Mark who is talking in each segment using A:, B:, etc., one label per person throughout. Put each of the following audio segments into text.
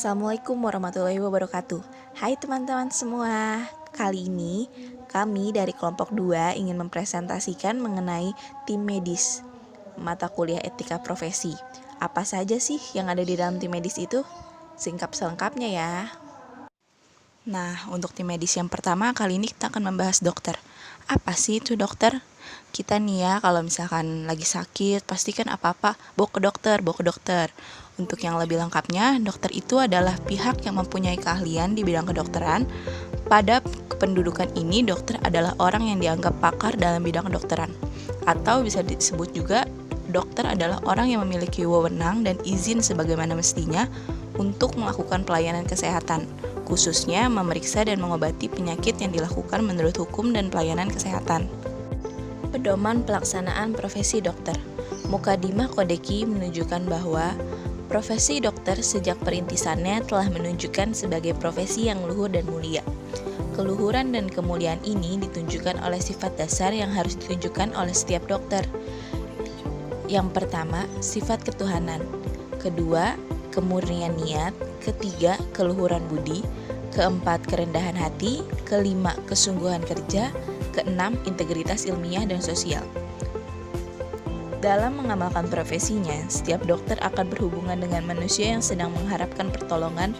A: Assalamualaikum warahmatullahi wabarakatuh. Hai teman-teman semua. Kali ini kami dari kelompok 2 ingin mempresentasikan mengenai tim medis, mata kuliah etika profesi. Apa saja sih yang ada di dalam tim medis itu? Singkat selengkapnya ya. Nah, untuk tim medis yang pertama, kali ini kita akan membahas dokter. Apa sih itu dokter? Kita nih ya, kalau misalkan lagi sakit, pasti kan apa-apa, bawa ke dokter. Untuk yang lebih lengkapnya, dokter itu adalah pihak yang mempunyai keahlian di bidang kedokteran. Pada kependudukan ini, dokter adalah orang yang dianggap pakar dalam bidang kedokteran. Atau bisa disebut juga, dokter adalah orang yang memiliki wewenang dan izin sebagaimana mestinya untuk melakukan pelayanan kesehatan, khususnya memeriksa dan mengobati penyakit yang dilakukan menurut hukum dan pelayanan kesehatan. Pedoman pelaksanaan profesi dokter. Mukadimah Qodeki menunjukkan bahwa profesi dokter sejak perintisannya telah menunjukkan sebagai profesi yang luhur dan mulia. Keluhuran dan kemuliaan ini ditunjukkan oleh sifat dasar yang harus ditunjukkan oleh setiap dokter. Yang pertama, sifat ketuhanan. Kedua, kemurnian niat. Ketiga, keluhuran budi. Keempat, kerendahan hati. Kelima, kesungguhan kerja. Keenam, integritas ilmiah dan sosial. Dalam mengamalkan profesinya, setiap dokter akan berhubungan dengan manusia yang sedang mengharapkan pertolongan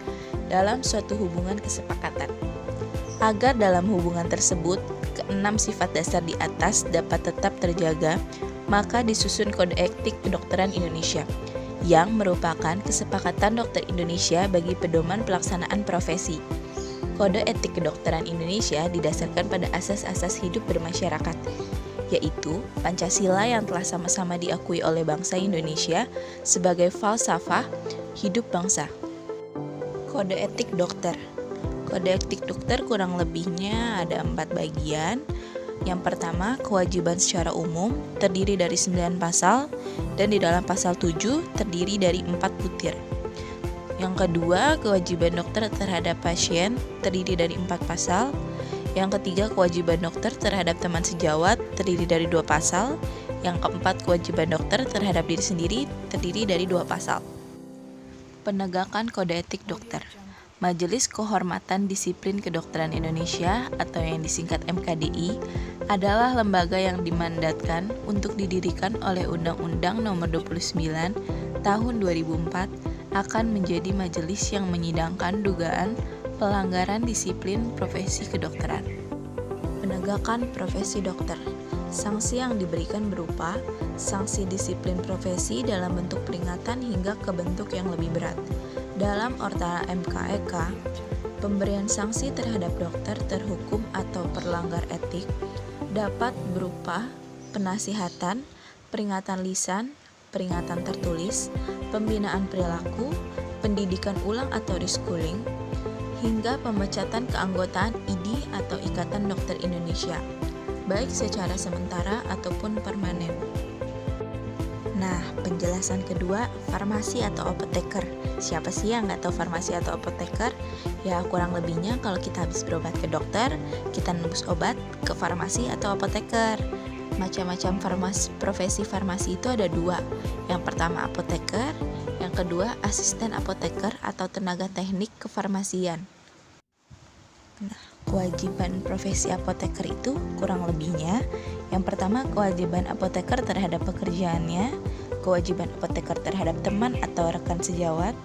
A: dalam suatu hubungan kesepakatan. Agar dalam hubungan tersebut, keenam sifat dasar di atas dapat tetap terjaga, maka disusun Kode Etik Kedokteran Indonesia, yang merupakan kesepakatan dokter Indonesia bagi pedoman pelaksanaan profesi. Kode Etik Kedokteran Indonesia didasarkan pada asas-asas hidup bermasyarakat, yaitu Pancasila yang telah sama-sama diakui oleh bangsa Indonesia sebagai falsafah hidup bangsa. Kode Etik Dokter. Kode Etik Dokter kurang lebihnya ada 4 bagian. Yang pertama, kewajiban secara umum terdiri dari 9 pasal, dan di dalam pasal 7 terdiri dari 4 butir. Yang kedua, kewajiban dokter terhadap pasien terdiri dari 4 pasal. Yang ketiga, kewajiban dokter terhadap teman sejawat terdiri dari 2 pasal. Yang keempat, kewajiban dokter terhadap diri sendiri terdiri dari 2 pasal. Penegakan Kode Etik Dokter. Majelis Kehormatan Disiplin Kedokteran Indonesia atau yang disingkat MKDI adalah lembaga yang dimandatkan untuk didirikan oleh Undang-Undang Nomor 29 Tahun 2004 akan menjadi majelis yang menyidangkan dugaan pelanggaran disiplin profesi kedokteran. Penegakan profesi dokter. Sanksi yang diberikan berupa sanksi disiplin profesi dalam bentuk peringatan hingga ke bentuk yang lebih berat. Dalam Orta MKEK, pemberian sanksi terhadap dokter terhukum atau pelanggar etik dapat berupa penasihatan, peringatan lisan, peringatan tertulis, pembinaan perilaku, pendidikan ulang atau reschooling, hingga pemecatan keanggotaan IDI atau Ikatan Dokter Indonesia, baik secara sementara ataupun permanen. Nah, penjelasan kedua, farmasi atau apoteker. Siapa sih yang nggak tahu farmasi atau apoteker? Ya, kurang lebihnya kalau kita habis berobat ke dokter, kita nembus obat ke farmasi atau apoteker. Macam-macam profesi farmasi itu ada 2. Yang pertama apoteker, yang kedua asisten apoteker atau tenaga teknik kefarmasian. Nah, kewajiban profesi apoteker itu kurang lebihnya. Yang pertama, kewajiban apoteker terhadap pekerjaannya, kewajiban apoteker terhadap teman atau rekan sejawat,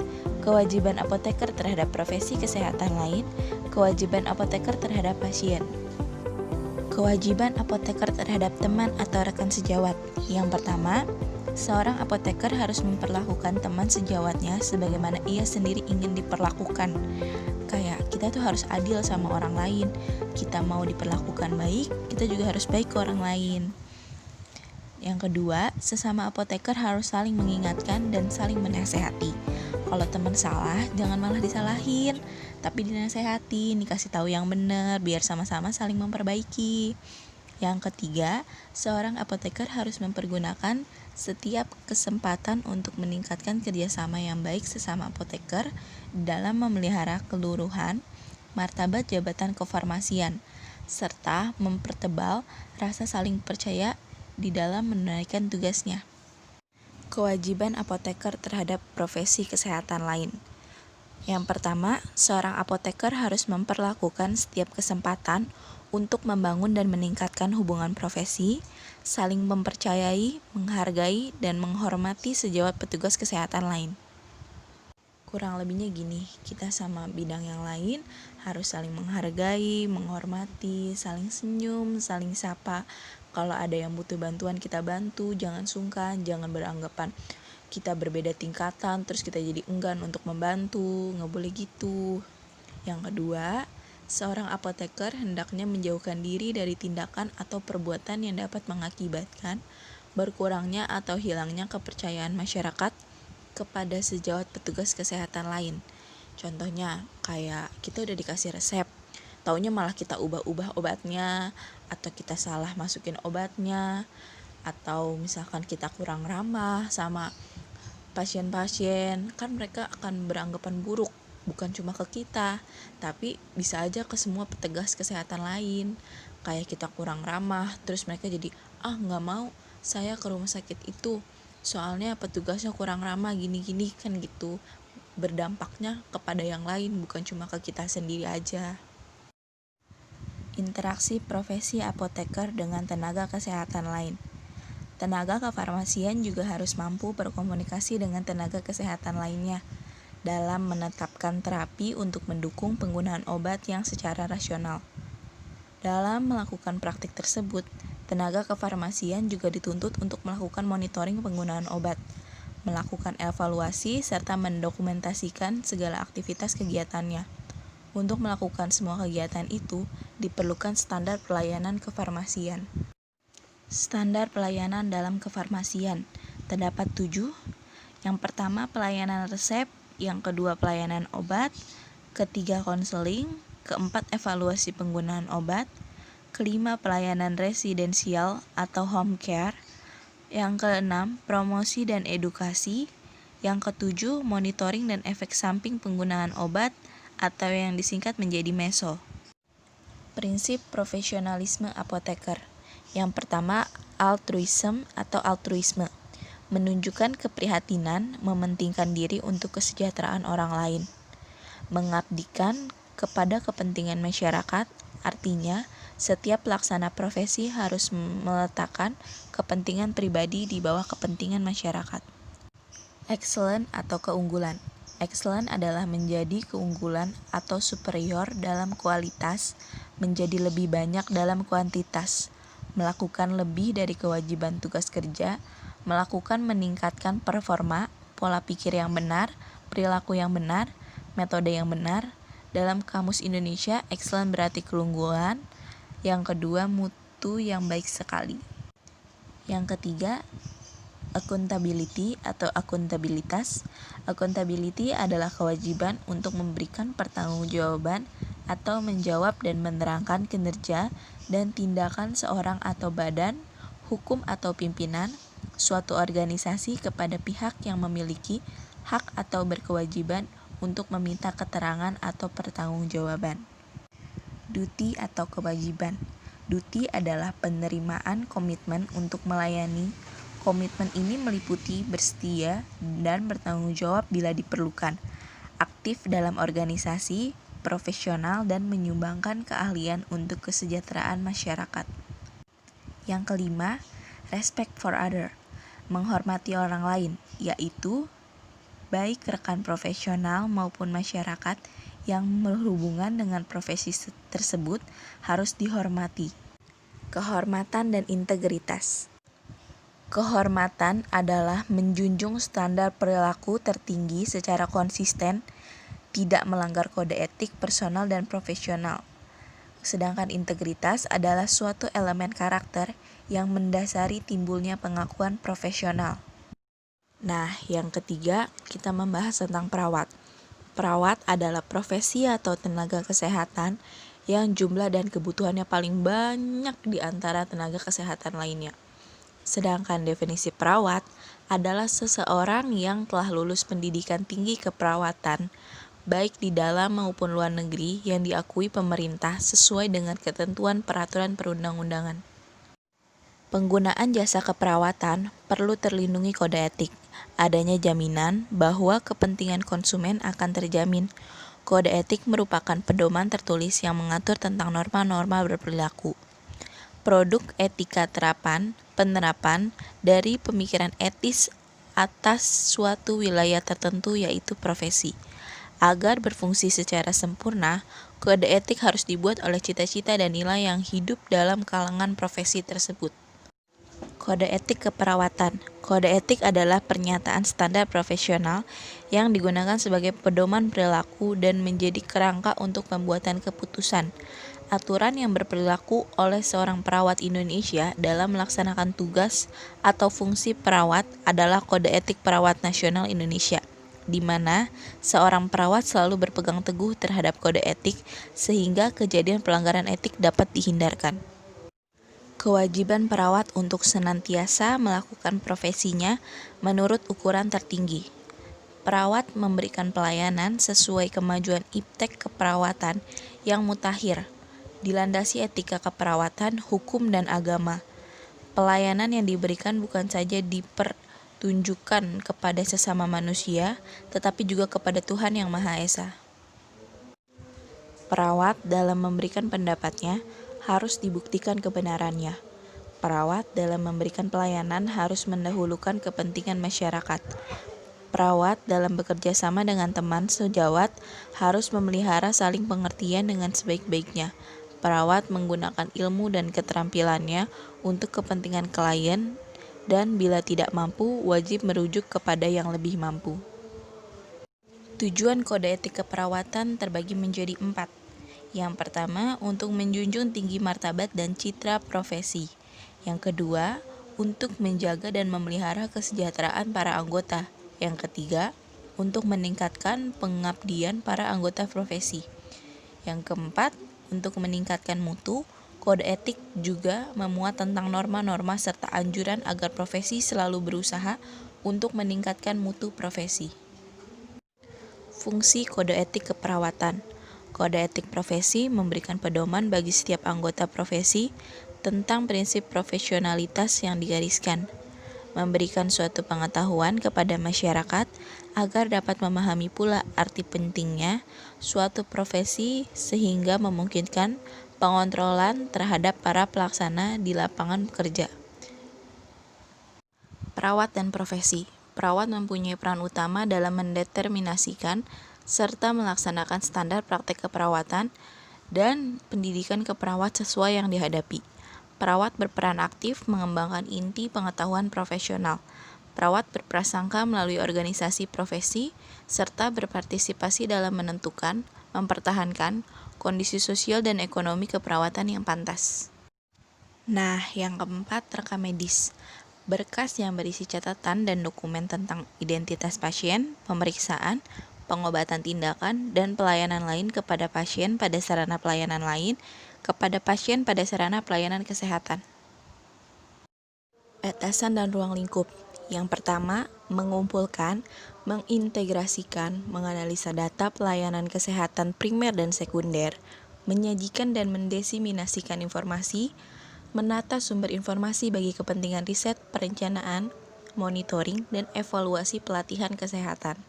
A: kewajiban apoteker terhadap profesi kesehatan lain, kewajiban apoteker terhadap pasien. Kewajiban apoteker terhadap teman atau rekan sejawat. Yang pertama, seorang apoteker harus memperlakukan teman sejawatnya sebagaimana ia sendiri ingin diperlakukan. Kayak kita tuh harus adil sama orang lain. Kita mau diperlakukan baik, kita juga harus baik ke orang lain. Yang kedua, sesama apoteker harus saling mengingatkan dan saling menasehati. Kalau teman salah, jangan malah disalahin, tapi dinasehatin, dikasih tahu yang benar, biar sama-sama saling memperbaiki. Yang ketiga, seorang apoteker harus mempergunakan setiap kesempatan untuk meningkatkan kerjasama yang baik sesama apoteker dalam memelihara keluruhan martabat jabatan kefarmasian, serta mempertebal rasa saling percaya di dalam menunaikan tugasnya. Kewajiban apoteker terhadap profesi kesehatan lain. Yang pertama, seorang apoteker harus memperlakukan setiap kesempatan untuk membangun dan meningkatkan hubungan profesi, saling mempercayai, menghargai, dan menghormati sejawat petugas kesehatan lain. Kurang lebihnya gini, kita sama bidang yang lain harus saling menghargai, menghormati, saling senyum, saling sapa. Kalau ada yang butuh bantuan kita bantu, jangan sungkan, jangan beranggapan kita berbeda tingkatan terus kita jadi enggan untuk membantu, nggak boleh gitu. Yang kedua, seorang apoteker hendaknya menjauhkan diri dari tindakan atau perbuatan yang dapat mengakibatkan berkurangnya atau hilangnya kepercayaan masyarakat kepada sejawat petugas kesehatan lain. Contohnya, kayak kita udah dikasih resep, taunya malah kita ubah-ubah obatnya, atau kita salah masukin obatnya, atau misalkan kita kurang ramah sama pasien-pasien, kan mereka akan beranggapan buruk, bukan cuma ke kita, tapi bisa aja ke semua petugas kesehatan lain. Kayak kita kurang ramah, terus mereka jadi, nggak mau saya ke rumah sakit itu, soalnya petugasnya kurang ramah gini-gini, kan gitu. Berdampaknya kepada yang lain, bukan cuma ke kita sendiri aja. Interaksi profesi apoteker dengan tenaga kesehatan lain. Tenaga kefarmasian juga harus mampu berkomunikasi dengan tenaga kesehatan lainnya dalam menetapkan terapi untuk mendukung penggunaan obat yang secara rasional. Dalam melakukan praktik tersebut, tenaga kefarmasian juga dituntut untuk melakukan monitoring penggunaan obat, melakukan evaluasi, serta mendokumentasikan segala aktivitas kegiatannya. Untuk melakukan semua kegiatan itu, diperlukan standar pelayanan kefarmasian. Standar pelayanan dalam kefarmasian terdapat 7. Yang pertama pelayanan resep, yang kedua pelayanan obat, ketiga konseling, keempat evaluasi penggunaan obat, kelima pelayanan residensial atau home care, yang keenam promosi dan edukasi, yang ketujuh monitoring dan efek samping penggunaan obat atau yang disingkat menjadi MESO. Prinsip profesionalisme apoteker. Yang pertama, altruisme atau altruisme, menunjukkan keprihatinan, mementingkan diri untuk kesejahteraan orang lain. Mengabdikan kepada kepentingan masyarakat, artinya setiap pelaksana profesi harus meletakkan kepentingan pribadi di bawah kepentingan masyarakat. Excellent atau keunggulan. Excellent adalah menjadi keunggulan atau superior dalam kualitas, menjadi lebih banyak dalam kuantitas, melakukan lebih dari kewajiban tugas kerja, melakukan meningkatkan performa, pola pikir yang benar, perilaku yang benar, metode yang benar. Dalam Kamus Indonesia, excellent berarti keunggulan. Yang kedua, mutu yang baik sekali. Yang ketiga, accountability atau akuntabilitas. Accountability adalah kewajiban untuk memberikan pertanggungjawaban atau menjawab dan menerangkan kinerja dan tindakan seorang atau badan, hukum atau pimpinan, suatu organisasi kepada pihak yang memiliki hak atau berkewajiban untuk meminta keterangan atau pertanggungjawaban. Duty atau kewajiban. Duty adalah penerimaan komitmen untuk melayani. Komitmen ini meliputi bersedia dan bertanggung jawab bila diperlukan, aktif dalam organisasi, profesional, dan menyumbangkan keahlian untuk kesejahteraan masyarakat. Yang kelima, respect for other, menghormati orang lain, yaitu baik rekan profesional maupun masyarakat yang berhubungan dengan profesi tersebut harus dihormati. Kehormatan dan integritas. Kehormatan adalah menjunjung standar perilaku tertinggi secara konsisten, tidak melanggar kode etik personal dan profesional. Sedangkan integritas adalah suatu elemen karakter yang mendasari timbulnya pengakuan profesional. Nah, yang ketiga, kita membahas tentang perawat. Perawat adalah profesi atau tenaga kesehatan yang jumlah dan kebutuhannya paling banyak di antara tenaga kesehatan lainnya. Sedangkan definisi perawat adalah seseorang yang telah lulus pendidikan tinggi keperawatan, baik di dalam maupun luar negeri yang diakui pemerintah sesuai dengan ketentuan peraturan perundang-undangan. Penggunaan jasa keperawatan perlu terlindungi kode etik. adanya jaminan bahwa kepentingan konsumen akan terjamin. Kode etik merupakan pedoman tertulis yang mengatur tentang norma-norma berperilaku. Produk etika penerapan dari pemikiran etis atas suatu wilayah tertentu yaitu profesi. Agar berfungsi secara sempurna, kode etik harus dibuat oleh cita-cita dan nilai yang hidup dalam kalangan profesi tersebut. Kode etik keperawatan. Kode etik adalah pernyataan standar profesional yang digunakan sebagai pedoman perilaku dan menjadi kerangka untuk pembuatan keputusan. Aturan yang berperilaku oleh seorang perawat Indonesia dalam melaksanakan tugas atau fungsi perawat adalah Kode Etik Perawat Nasional Indonesia, di mana seorang perawat selalu berpegang teguh terhadap kode etik sehingga kejadian pelanggaran etik dapat dihindarkan. Kewajiban perawat untuk senantiasa melakukan profesinya menurut ukuran tertinggi. Perawat memberikan pelayanan sesuai kemajuan iptek keperawatan yang mutakhir, dilandasi etika keperawatan, hukum, dan agama. Pelayanan yang diberikan bukan saja dipertunjukkan kepada sesama manusia, tetapi juga kepada Tuhan Yang Maha Esa. Perawat dalam memberikan pendapatnya harus dibuktikan kebenarannya. Perawat dalam memberikan pelayanan harus mendahulukan kepentingan masyarakat. Perawat dalam bekerja sama dengan teman sejawat harus memelihara saling pengertian dengan sebaik-baiknya. Perawat menggunakan ilmu dan keterampilannya untuk kepentingan klien dan bila tidak mampu, wajib merujuk kepada yang lebih mampu. Tujuan kode etik keperawatan terbagi menjadi 4. Yang pertama, untuk menjunjung tinggi martabat dan citra profesi. Yang kedua, untuk menjaga dan memelihara kesejahteraan para anggota. Yang ketiga, untuk meningkatkan pengabdian para anggota profesi. Yang keempat, untuk meningkatkan mutu, kode etik juga memuat tentang norma-norma serta anjuran agar profesi selalu berusaha untuk meningkatkan mutu profesi. Fungsi kode etik keperawatan. Kode etik profesi memberikan pedoman bagi setiap anggota profesi tentang prinsip profesionalitas yang digariskan, memberikan suatu pengetahuan kepada masyarakat agar dapat memahami pula arti pentingnya suatu profesi sehingga memungkinkan pengontrolan terhadap para pelaksana di lapangan kerja. Perawat dan profesi. Perawat mempunyai peran utama dalam mendeterminasikan serta melaksanakan standar praktek keperawatan dan pendidikan keperawat sesuai yang dihadapi. Perawat berperan aktif mengembangkan inti pengetahuan profesional. Perawat berprasangka melalui organisasi profesi, serta berpartisipasi dalam menentukan, mempertahankan kondisi sosial dan ekonomi keperawatan yang pantas. Nah, yang keempat, rekam medis. Berkas yang berisi catatan dan dokumen tentang identitas pasien, pemeriksaan, pengobatan tindakan, dan pelayanan lain kepada pasien pada sarana pelayanan lain, kepada pasien pada sarana pelayanan kesehatan. Batasan dan ruang lingkup. Yang pertama, mengumpulkan, mengintegrasikan, menganalisa data pelayanan kesehatan primer dan sekunder, menyajikan dan mendiseminasikan informasi, menata sumber informasi bagi kepentingan riset, perencanaan, monitoring, dan evaluasi pelatihan kesehatan.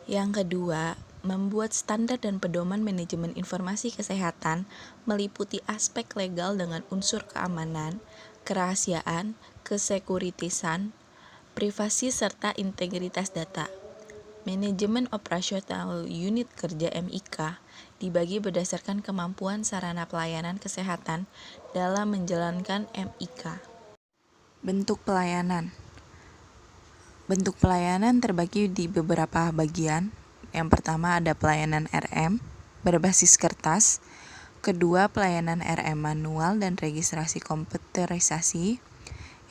A: Yang kedua, membuat standar dan pedoman manajemen informasi kesehatan meliputi aspek legal dengan unsur keamanan, kerahasiaan, kesekuritisan, privasi serta integritas data. Manajemen operasional unit kerja MIK dibagi berdasarkan kemampuan sarana pelayanan kesehatan dalam menjalankan MIK. Bentuk pelayanan. Bentuk pelayanan terbagi di beberapa bagian. Yang pertama ada pelayanan RM berbasis kertas. Kedua, pelayanan RM manual dan registrasi komputerisasi.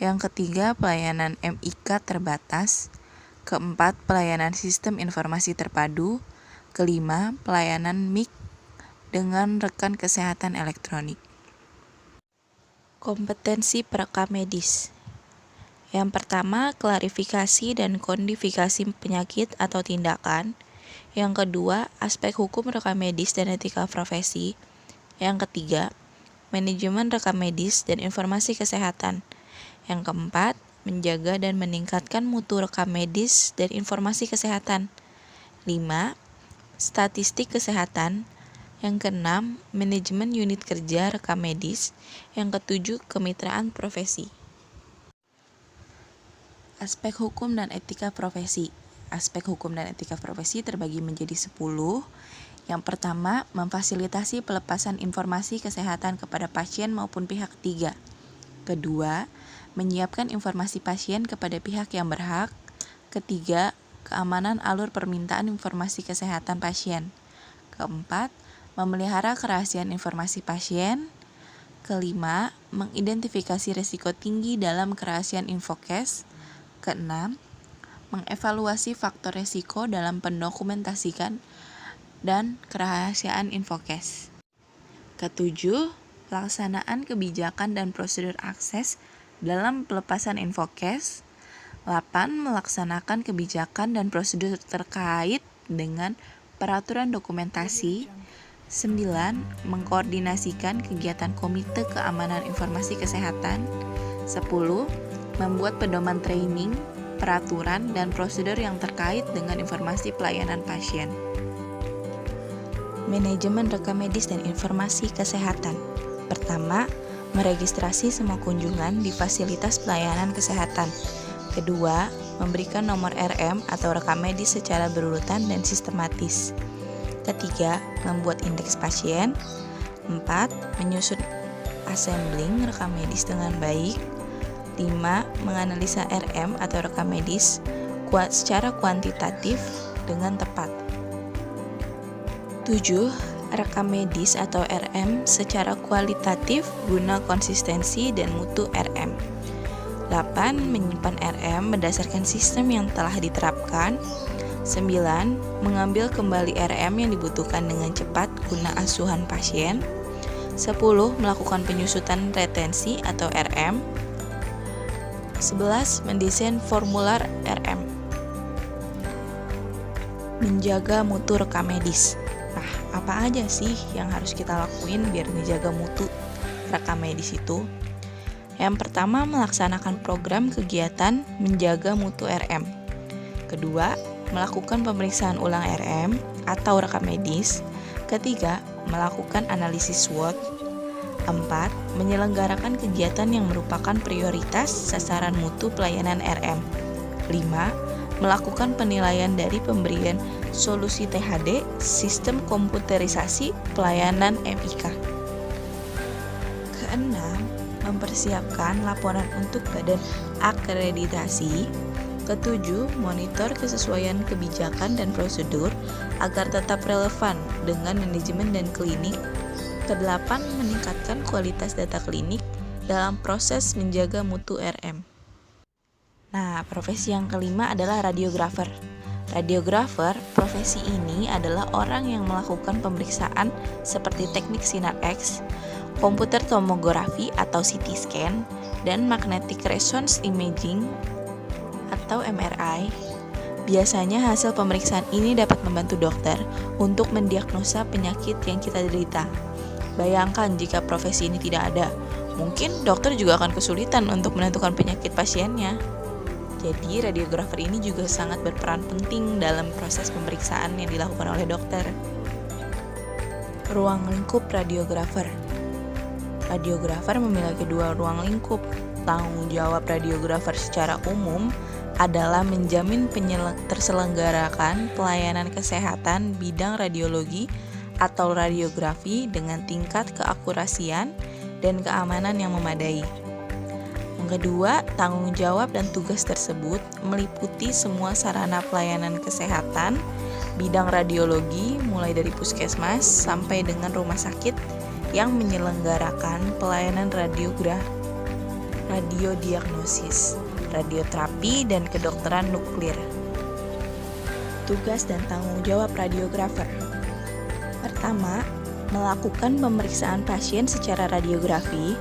A: Yang ketiga, pelayanan MIK terbatas. Keempat, pelayanan sistem informasi terpadu. Kelima, pelayanan MIK dengan rekan kesehatan elektronik. Kompetensi perekam medis. Yang pertama, klarifikasi dan kodifikasi penyakit atau tindakan. Yang kedua, aspek hukum rekam medis dan etika profesi. Yang ketiga, manajemen rekam medis dan informasi kesehatan. Yang keempat, menjaga dan meningkatkan mutu rekam medis dan informasi kesehatan. 5. Statistik kesehatan. Yang keenam, manajemen unit kerja rekam medis. Yang ketujuh, kemitraan profesi. Aspek hukum dan etika profesi. Aspek hukum dan etika profesi terbagi menjadi 10. Yang pertama, memfasilitasi pelepasan informasi kesehatan kepada pasien maupun pihak ketiga. Kedua, menyiapkan informasi pasien kepada pihak yang berhak. Ketiga, keamanan alur permintaan informasi kesehatan pasien. Keempat, memelihara kerahasiaan informasi pasien. Kelima, mengidentifikasi risiko tinggi dalam kerahasiaan infokes. Keenam, mengevaluasi faktor risiko dalam pendokumentasikan dan kerahasiaan infokes. Ketujuh, pelaksanaan kebijakan dan prosedur akses dalam pelepasan infokes. 8. Melaksanakan kebijakan dan prosedur terkait dengan peraturan dokumentasi. 9. Mengkoordinasikan kegiatan Komite Keamanan Informasi Kesehatan. 10. Membuat pedoman training, peraturan, dan prosedur yang terkait dengan informasi pelayanan pasien. Manajemen rekam medis dan informasi kesehatan. Pertama, meregistrasi semua kunjungan di fasilitas pelayanan kesehatan. Kedua, memberikan nomor RM atau rekam medis secara berurutan dan sistematis. Ketiga, membuat indeks pasien. 4. Menyusun assembling rekam medis dengan baik. 5. Menganalisa RM atau rekam medis secara kuantitatif dengan tepat. 7. Rekam medis atau RM secara kualitatif guna konsistensi dan mutu RM. 8. Menyimpan RM berdasarkan sistem yang telah diterapkan. 9. Mengambil kembali RM yang dibutuhkan dengan cepat guna asuhan pasien. 10. Melakukan penyusutan retensi atau RM. 11. Mendesain formular RM. Menjaga mutu rekam medis. Nah, apa aja sih yang harus kita lakuin biar ngejaga mutu rekam medis itu? Yang pertama, melaksanakan program kegiatan menjaga mutu RM. Kedua, melakukan pemeriksaan ulang RM atau rekam medis. Ketiga, melakukan analisis SWOT. 4. Menyelenggarakan kegiatan yang merupakan prioritas sasaran mutu pelayanan RM. 5. Melakukan penilaian dari pemberian solusi THD, sistem komputerisasi pelayanan MIK. Keenam, mempersiapkan laporan untuk badan akreditasi. Ketujuh, monitor kesesuaian kebijakan dan prosedur agar tetap relevan dengan manajemen dan klinik. Kedelapan, meningkatkan kualitas data klinik dalam proses menjaga mutu RM. Nah, profesi yang kelima adalah radiografer. Radiografer, profesi ini adalah orang yang melakukan pemeriksaan seperti teknik sinar X, komputer tomografi atau CT scan, dan magnetic resonance imaging atau MRI. Biasanya hasil pemeriksaan ini dapat membantu dokter untuk mendiagnosa penyakit yang kita derita. Bayangkan jika profesi ini tidak ada, mungkin dokter juga akan kesulitan untuk menentukan penyakit pasiennya. Jadi radiografer ini juga sangat berperan penting dalam proses pemeriksaan yang dilakukan oleh dokter. Ruang lingkup radiografer. Radiografer memiliki dua ruang lingkup. Tanggung jawab radiografer secara umum adalah menjamin terselenggarakan pelayanan kesehatan bidang radiologi atau radiografi dengan tingkat keakurasian dan keamanan yang memadai. Yang kedua, tanggung jawab dan tugas tersebut meliputi semua sarana pelayanan kesehatan bidang radiologi mulai dari puskesmas sampai dengan rumah sakit yang menyelenggarakan pelayanan radiodiagnosis, radioterapi, dan kedokteran nuklir. Tugas dan tanggung jawab radiografer. Pertama, melakukan pemeriksaan pasien secara radiografi,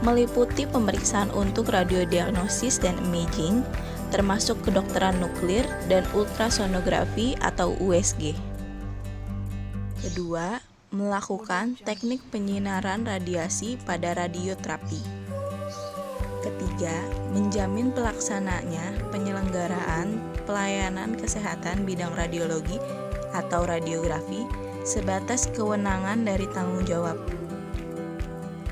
A: meliputi pemeriksaan untuk radiodiagnosis dan imaging, termasuk kedokteran nuklir dan ultrasonografi atau USG. Kedua, melakukan teknik penyinaran radiasi pada radioterapi. Ketiga, menjamin pelaksananya penyelenggaraan pelayanan kesehatan bidang radiologi atau radiografi sebatas kewenangan dari tanggung jawab.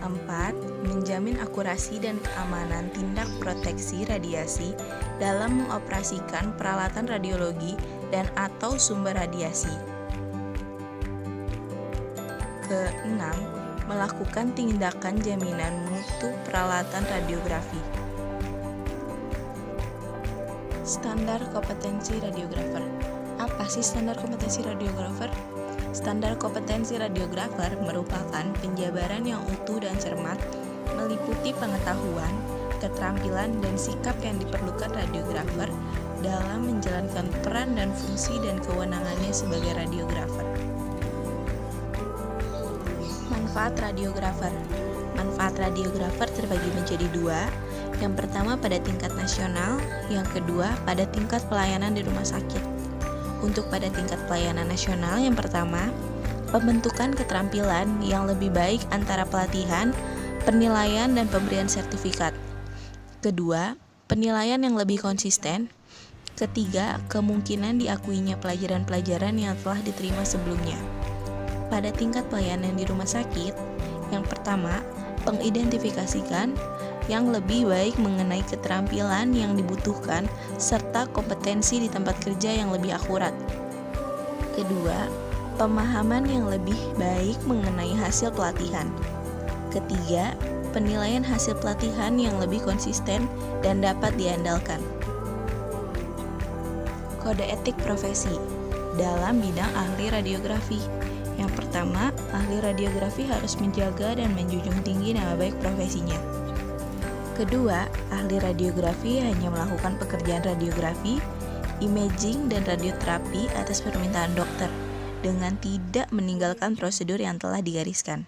A: 4. Menjamin akurasi dan keamanan tindak proteksi radiasi dalam mengoperasikan peralatan radiologi dan atau sumber radiasi. Keenam, melakukan tindakan jaminan mutu peralatan radiografi. Standar kompetensi radiografer. Apa sih standar kompetensi radiografer? Standar kompetensi radiografer merupakan penjabaran yang utuh dan cermat, meliputi pengetahuan, keterampilan, dan sikap yang diperlukan radiografer dalam menjalankan peran dan fungsi dan kewenangannya sebagai radiografer. Manfaat radiografer. Manfaat radiografer terbagi menjadi dua. Yang pertama pada tingkat nasional, yang kedua pada tingkat pelayanan di rumah sakit. Untuk pada tingkat pelayanan nasional, yang pertama, pembentukan keterampilan yang lebih baik antara pelatihan, penilaian, dan pemberian sertifikat. Kedua, penilaian yang lebih konsisten. Ketiga, kemungkinan diakuinya pelajaran-pelajaran yang telah diterima sebelumnya. Pada tingkat pelayanan di rumah sakit, yang pertama, mengidentifikasikan yang lebih baik mengenai keterampilan yang dibutuhkan serta kompetensi di tempat kerja yang lebih akurat. Kedua, pemahaman yang lebih baik mengenai hasil pelatihan. Ketiga, penilaian hasil pelatihan yang lebih konsisten dan dapat diandalkan. Kode etik profesi dalam bidang ahli radiografi. Yang pertama, ahli radiografi harus menjaga dan menjunjung tinggi nama baik profesinya. Kedua, ahli radiografi hanya melakukan pekerjaan radiografi, imaging, dan radioterapi atas permintaan dokter dengan tidak meninggalkan prosedur yang telah digariskan.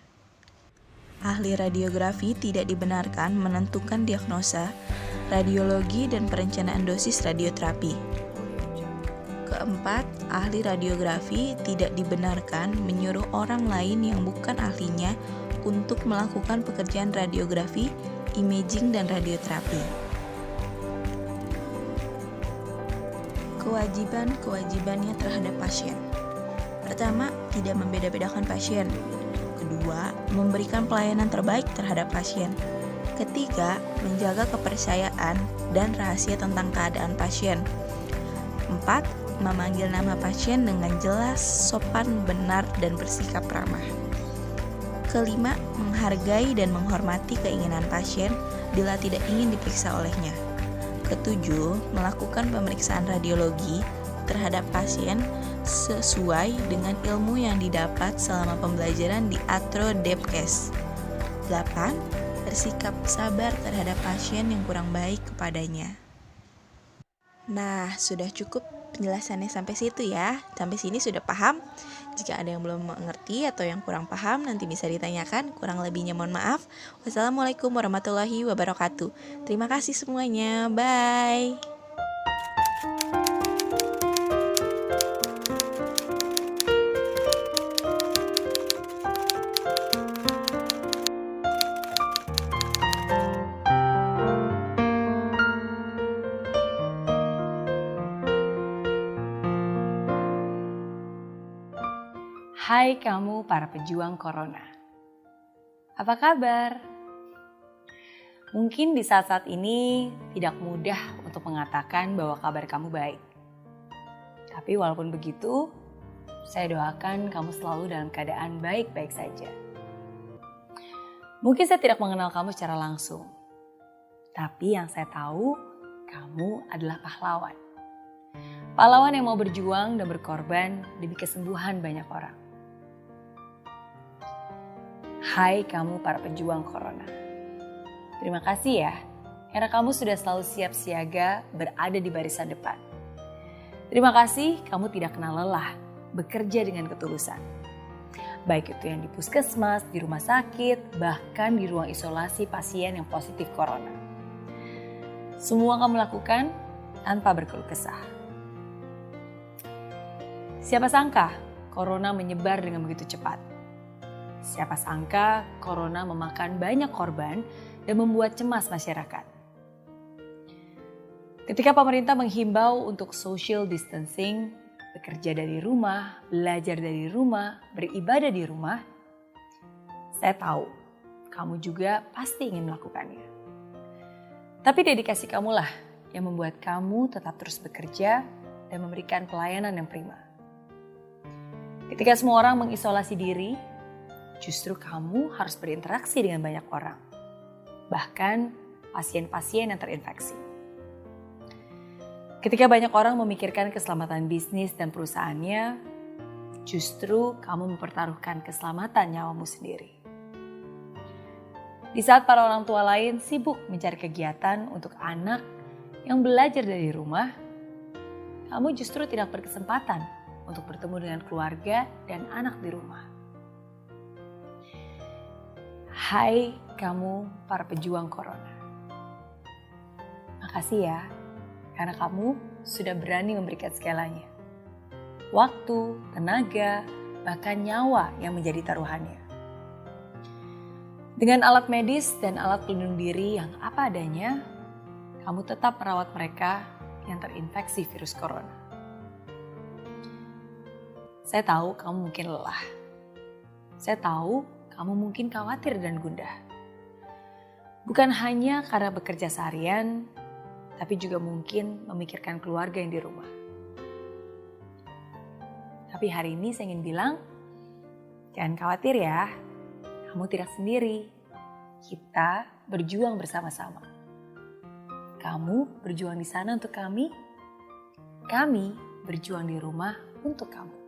A: Ahli radiografi tidak dibenarkan menentukan diagnosa, radiologi, dan perencanaan dosis radioterapi. Keempat, ahli radiografi tidak dibenarkan menyuruh orang lain yang bukan ahlinya untuk melakukan pekerjaan radiografi, imaging, dan radioterapi. Kewajiban-kewajibannya terhadap pasien. Pertama, tidak membeda-bedakan pasien. Kedua, memberikan pelayanan terbaik terhadap pasien. Ketiga, menjaga kepercayaan dan rahasia tentang keadaan pasien. 4. Memanggil nama pasien dengan jelas, sopan, benar, dan bersikap ramah. Kelima, menghargai dan menghormati keinginan pasien bila tidak ingin diperiksa olehnya. Ketujuh, melakukan pemeriksaan radiologi terhadap pasien sesuai dengan ilmu yang didapat selama pembelajaran di Atro Depkes. 8. Bersikap sabar terhadap pasien yang kurang baik kepadanya. Nah, sudah cukup penjelasannya sampai situ ya. Sampai sini sudah paham? Jika ada yang belum mengerti atau yang kurang paham, nanti bisa ditanyakan. Kurang lebihnya mohon maaf. Wassalamualaikum warahmatullahi wabarakatuh. Terima kasih semuanya. Bye.
B: Hai kamu para pejuang corona. Apa kabar? Mungkin di saat-saat ini tidak mudah untuk mengatakan bahwa kabar kamu baik. Tapi walaupun begitu, saya doakan kamu selalu dalam keadaan baik-baik saja. Mungkin saya tidak mengenal kamu secara langsung. Tapi yang saya tahu, kamu adalah pahlawan. Pahlawan yang mau berjuang dan berkorban demi kesembuhan banyak orang. Hai kamu para pejuang corona. Terima kasih ya, karena kamu sudah selalu siap siaga berada di barisan depan. Terima kasih kamu tidak kenal lelah, bekerja dengan ketulusan. Baik itu yang di puskesmas, di rumah sakit, bahkan di ruang isolasi pasien yang positif corona. Semua kamu lakukan tanpa berkeluh kesah. Siapa sangka corona menyebar dengan begitu cepat. Siapa sangka corona memakan banyak korban dan membuat cemas masyarakat. Ketika pemerintah menghimbau untuk social distancing, bekerja dari rumah, belajar dari rumah, beribadah di rumah, saya tahu kamu juga pasti ingin melakukannya. Tapi dedikasi kamulah yang membuat kamu tetap terus bekerja dan memberikan pelayanan yang prima. Ketika semua orang mengisolasi diri, justru kamu harus berinteraksi dengan banyak orang, bahkan pasien-pasien yang terinfeksi. Ketika banyak orang memikirkan keselamatan bisnis dan perusahaannya, justru kamu mempertaruhkan keselamatan nyawamu sendiri. Di saat para orang tua lain sibuk mencari kegiatan untuk anak yang belajar dari rumah, kamu justru tidak berkesempatan untuk bertemu dengan keluarga dan anak di rumah. Hai kamu para pejuang corona. Makasih ya, karena kamu sudah berani memberikan segalanya. Waktu, tenaga, bahkan nyawa yang menjadi taruhannya. Dengan alat medis dan alat pelindung diri yang apa adanya, kamu tetap merawat mereka yang terinfeksi virus corona. Saya tahu kamu mungkin lelah. Saya tahu kamu mungkin khawatir dan gundah. Bukan hanya karena bekerja seharian, tapi juga mungkin memikirkan keluarga yang di rumah. Tapi hari ini saya ingin bilang, jangan khawatir ya, kamu tidak sendiri. Kita berjuang bersama-sama. Kamu berjuang di sana untuk kami berjuang di rumah untuk kamu.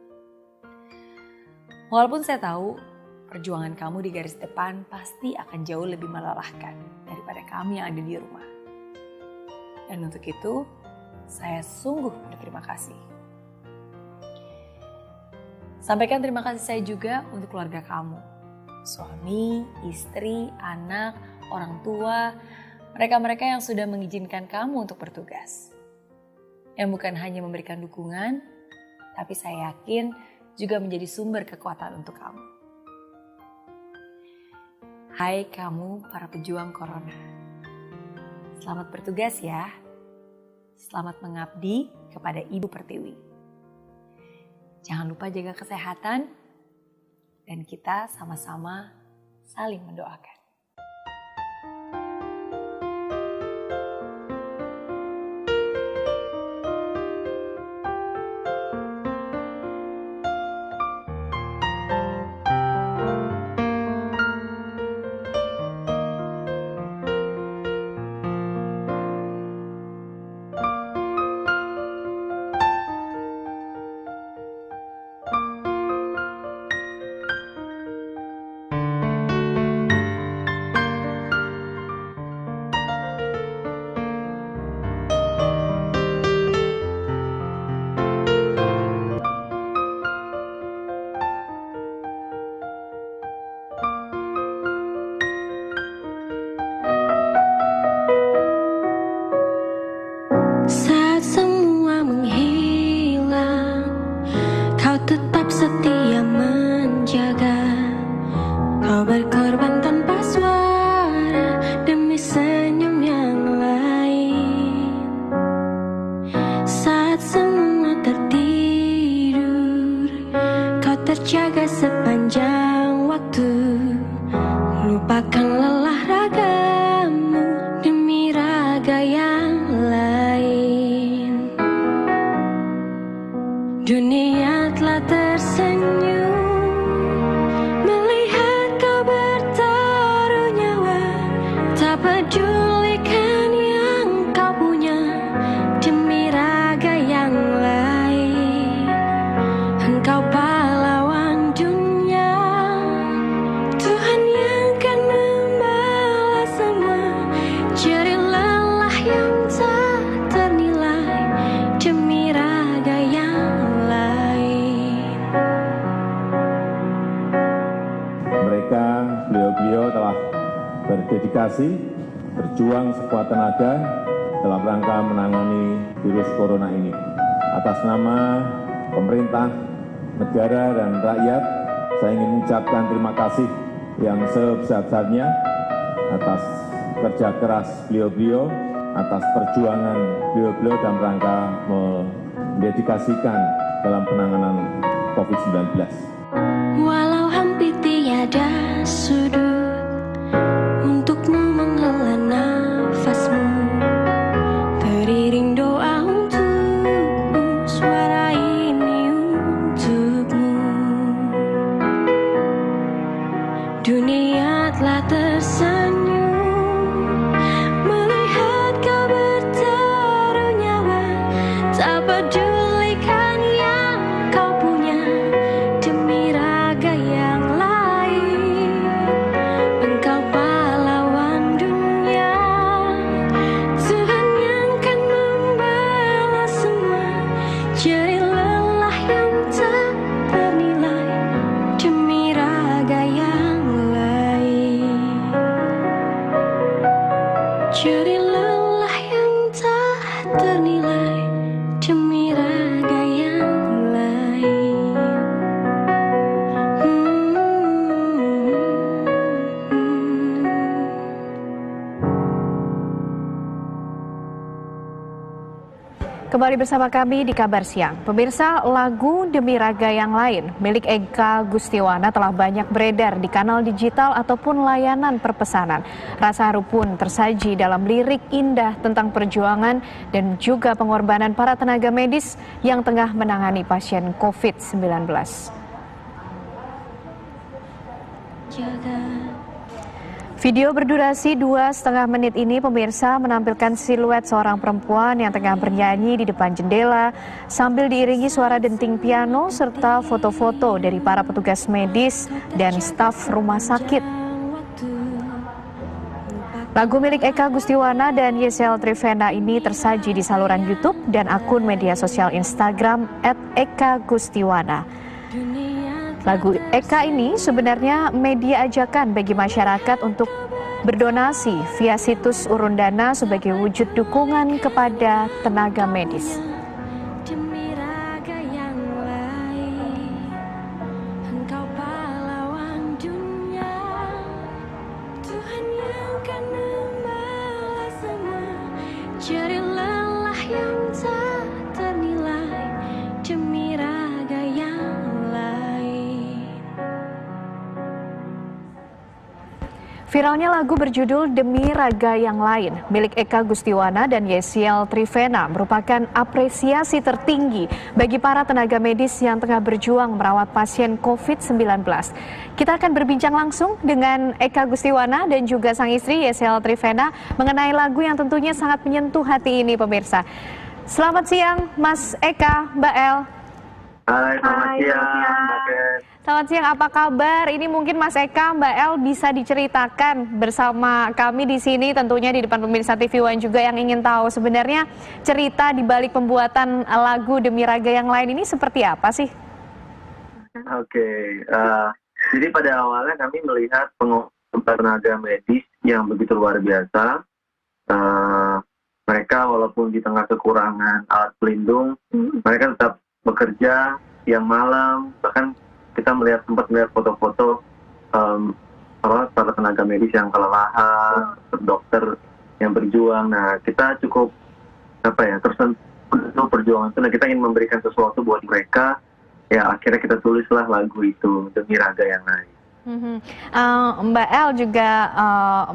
B: Walaupun saya tahu perjuangan kamu di garis depan pasti akan jauh lebih melelahkan daripada kami yang ada di rumah. Dan untuk itu, saya sungguh berterima kasih. Sampaikan terima kasih saya juga untuk keluarga kamu. Suami, istri, anak, orang tua, mereka-mereka yang sudah mengizinkan kamu untuk bertugas. Yang bukan hanya memberikan dukungan, tapi saya yakin juga menjadi sumber kekuatan untuk kamu. Hai kamu para pejuang corona. Selamat bertugas ya. Selamat mengabdi kepada Ibu Pertiwi. Jangan lupa jaga kesehatan dan kita sama-sama saling mendoakan.
C: Saat semua menghilang, kau tetap setia menjaga. Kau berkorban tanpa suara demi senyum yang lain. Saat semua tertidur, kau terjaga sepanjang waktu. Lupakan lelah ragamu demi raga yang lain. Dunia telah tersenyum melihat kau bertaruh nyawa. Tak pedulikan yang kau punya demi raga yang lain. Engkau pahlawan dunia, Tuhan yang kan membalas semua jerih lelah yang tak ternilai demi raga yang lain.
D: Mereka, beliau-beliau telah berdedikasi, berjuang sekuat tenaga dalam rangka menangani virus corona ini. Atas nama pemerintah, negara, dan rakyat, saya ingin mengucapkan terima kasih yang sebesar-besarnya atas kerja keras beliau-beliau atas perjuangan beliau-beliau dalam rangka mendedikasikan dalam penanganan COVID-19.
C: Walau hampir tiada sudut untukmu menghela nafasmu, teriring doa untukmu, suara ini untukmu. Dunia telah tersenyum melihat kau bertaruh nyawa, tak pedulikan yang kau punya demi raga yang lain. Engkau pahlawan dunia, Tuhan yang kan membalas semua jerih lelah yang tak ternilai demi raga yang lain. Jerih lelah yang tak ternilai demi raga yang lain.
E: Kembali bersama kami di Kabar Siang. Pemirsa, lagu Demi Raga Yang Lain milik Eka Gustiwana telah banyak beredar di kanal digital ataupun layanan perpesanan. Rasa haru pun tersaji dalam lirik indah tentang perjuangan dan juga pengorbanan para tenaga medis yang tengah menangani pasien COVID-19.
C: Jaga
E: Video berdurasi 2,5 menit ini pemirsa menampilkan siluet seorang perempuan yang tengah bernyanyi di depan jendela sambil diiringi suara denting piano serta foto-foto dari para petugas medis dan staf rumah sakit. Lagu milik Eka Gustiwana dan Yesel Trivena ini tersaji di saluran YouTube dan akun media sosial Instagram @ekagustiwana. Lagu Eka ini sebenarnya media ajakan bagi masyarakat untuk berdonasi via situs urun dana sebagai wujud dukungan kepada tenaga medis.
C: demi raga yang lain, engkau pahlawan dunia, Tuhan yang kan membalas semua jerih lelah yang tak ternilai demi raga yang lain.
E: Viralnya lagu berjudul Demi Raga Yang Lain milik Eka Gustiwana dan Yesiel Trivena merupakan apresiasi tertinggi bagi para tenaga medis yang tengah berjuang merawat pasien COVID-19. Kita akan berbincang langsung dengan Eka Gustiwana dan juga sang istri Yesiel Trivena mengenai lagu yang tentunya sangat menyentuh hati ini, pemirsa. Selamat siang Mas Eka, Mbak El.
F: Hai, selamat siang, Mbak Ken.
E: Selamat siang, apa kabar? Ini mungkin Mas Eka, Mbak El bisa diceritakan bersama kami di sini tentunya di depan pemirsa TV One juga yang ingin tahu sebenarnya cerita di balik pembuatan lagu Demi Raga Yang Lain ini seperti apa sih?
F: Oke, jadi pada awalnya kami melihat pengorbanan tenaga medis yang begitu luar biasa. Mereka walaupun di tengah kekurangan alat pelindung, mereka tetap bekerja siang malam, bahkan kita sempat melihat foto-foto para tenaga medis yang kelelahan, dokter yang berjuang. Nah, kita cukup tersentuh perjuangan itu. Nah, kita ingin memberikan sesuatu buat mereka. Ya, akhirnya kita tulislah lagu itu Demi Raga Yang Lain.
E: Mbak El juga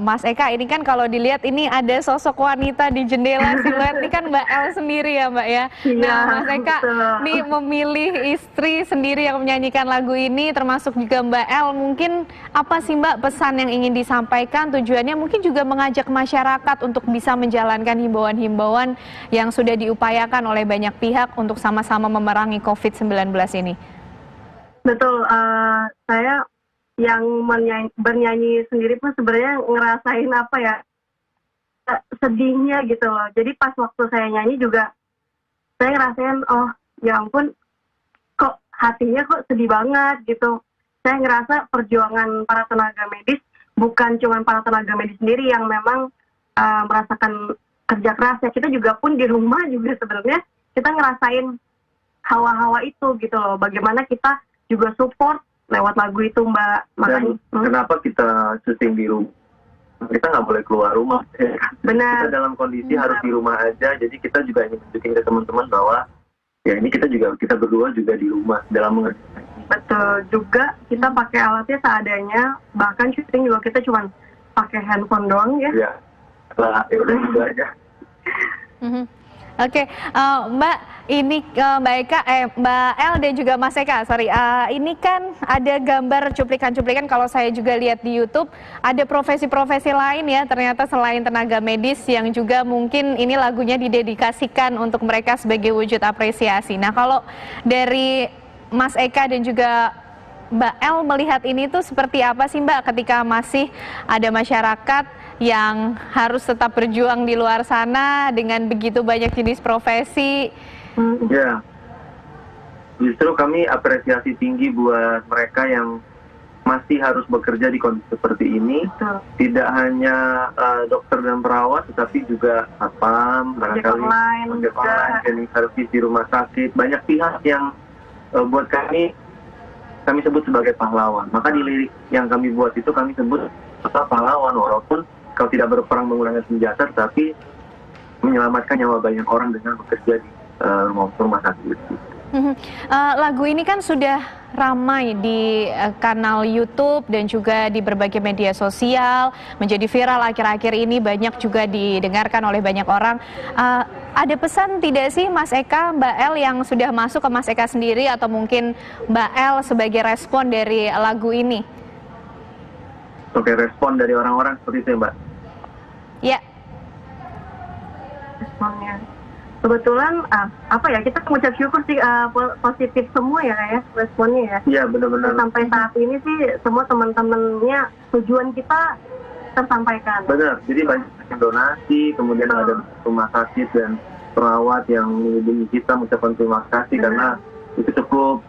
E: Mas Eka, ini kan kalau dilihat ini ada sosok wanita di jendela siluet ini kan Mbak El sendiri ya Mbak ya. Nah Mas Eka nih memilih istri sendiri yang menyanyikan lagu ini termasuk juga Mbak El, mungkin apa sih Mbak pesan yang ingin disampaikan, tujuannya mungkin juga mengajak masyarakat untuk bisa menjalankan himbauan-himbauan yang sudah diupayakan oleh banyak pihak untuk sama-sama memerangi COVID-19 ini.
G: Betul, saya yang bernyanyi sendiri pun sebenarnya ngerasain sedihnya gitu loh. Jadi pas waktu saya nyanyi juga saya ngerasain, oh ya ampun kok hatinya kok sedih banget gitu. Saya ngerasa perjuangan para tenaga medis bukan cuma para tenaga medis sendiri yang memang merasakan kerja keras ya, kita juga pun di rumah juga sebenarnya kita ngerasain hawa-hawa itu gitu loh. Bagaimana kita juga support lewat lagu itu Mbak.
F: Dan kenapa kita syuting di rumah? kita nggak boleh keluar rumah.
G: Benar.
F: Kita dalam kondisi harus di rumah aja. Jadi kita juga ingin tunjukin ke teman-teman bahwa ya ini kita berdua juga di rumah dalam mengerjakan.
G: Betul, juga kita pakai alatnya seadanya, bahkan syuting juga kita cuma pakai handphone doang ya.
F: Ya, lah, ya udah gitu aja.
E: Oke, Mbak, ini Mbak Eka, Mbak El dan juga Mas Eka, sorry, ini kan ada gambar cuplikan-cuplikan kalau saya juga lihat di YouTube, ada profesi-profesi lain ya, ternyata selain tenaga medis yang juga mungkin ini lagunya didedikasikan untuk mereka sebagai wujud apresiasi. Nah, kalau dari Mas Eka dan juga Mbak El melihat ini tuh seperti apa sih Mbak ketika masih ada masyarakat yang harus tetap berjuang di luar sana dengan begitu banyak jenis profesi?
F: Ya, justru kami apresiasi tinggi buat mereka yang masih harus bekerja di kondisi seperti ini.
G: Betul.
F: Tidak hanya dokter dan perawat, tetapi juga satpam, barangkali ojek online, cleaning service di rumah sakit. Banyak pihak yang buat kami sebut sebagai pahlawan. Maka di lirik yang kami buat itu kami sebut pahlawan, walaupun kau tidak berperang menggunakan senjata, tapi menyelamatkan nyawa banyak orang dengan bekerja di rumah sakit.
E: Lagu ini kan sudah ramai di kanal YouTube dan juga di berbagai media sosial, menjadi viral akhir-akhir ini, banyak juga didengarkan oleh banyak orang. Ada pesan tidak sih Mas Eka, Mbak El yang sudah masuk ke Mas Eka sendiri atau mungkin Mbak El sebagai respon dari lagu ini?
F: Oke, respon dari orang-orang seperti itu ya Mbak?
E: Ya.
G: Responnya. Kebetulan kita mengucap syukur sih positif semua ya kayak responnya ya.
F: Iya, benar-benar.
G: Sampai saat ini sih semua teman-temannya tujuan kita tersampaikan.
F: Benar. Jadi banyak yang donasi, kemudian ada rumah sakit dan perawat yang menghubungi kita mengucapkan terima kasih karena itu cukup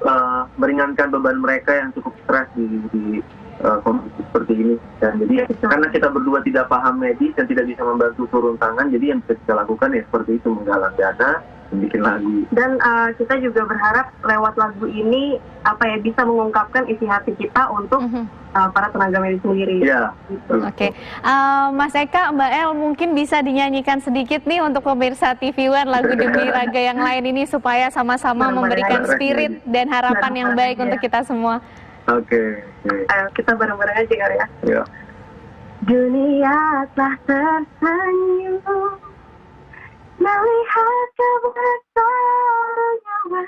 F: meringankan beban mereka yang cukup stres di kondisi seperti ini. Dan jadi karena kita berdua tidak paham medis dan tidak bisa membantu turun tangan, jadi yang bisa kita lakukan ya seperti itu, menggalang dana, bikin lagu. Dan kita juga berharap lewat lagu ini bisa mengungkapkan isi hati kita untuk para tenaga medis sendiri. Iya. Gitu.
E: Oke. Mas Eka, Mbak El mungkin bisa dinyanyikan sedikit nih untuk pemirsa TV One lagu Demi Raga yang lain ini supaya sama-sama memberikan spirit dan harapan yang baik untuk kita semua.
F: Oke.
G: Ayo kita bareng-bareng aja kali ya.
F: Ya.
G: Dunia telah tersenyum melihat kebesaran nyawa,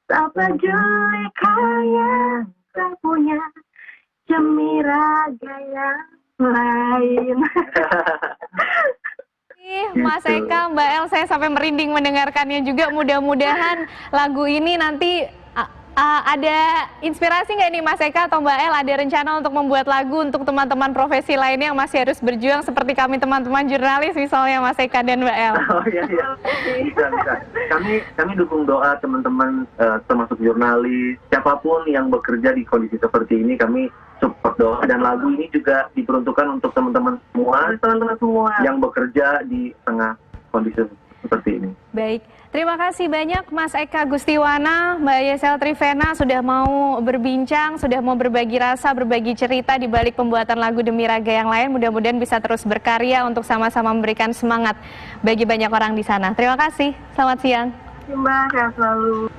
G: tak peduli kaya tak punya demi raga yang lain.
E: Mas Eka, Mbak El, saya sampai merinding mendengarkannya juga. Mudah-mudahan lagu ini nanti ada inspirasi nggak nih Mas Eka atau Mbak El, ada rencana untuk membuat lagu untuk teman-teman profesi lainnya yang masih harus berjuang seperti kami teman-teman jurnalis misalnya Mas Eka dan Mbak El?
F: Oh iya. Bisa. Kami dukung doa teman-teman termasuk jurnalis, siapapun yang bekerja di kondisi seperti ini, kami support doa, dan lagu ini juga diperuntukkan untuk teman-teman semua yang bekerja di tengah kondisi seperti ini.
E: Baik, terima kasih banyak Mas Eka Gustiwana, Mbak Yesel Trivena sudah mau berbincang, sudah mau berbagi rasa, berbagi cerita di balik pembuatan lagu Demi Raga yang lain. Mudah-mudahan bisa terus berkarya untuk sama-sama memberikan semangat bagi banyak orang di sana. Terima kasih, selamat siang.
G: Mbak, sehat selalu.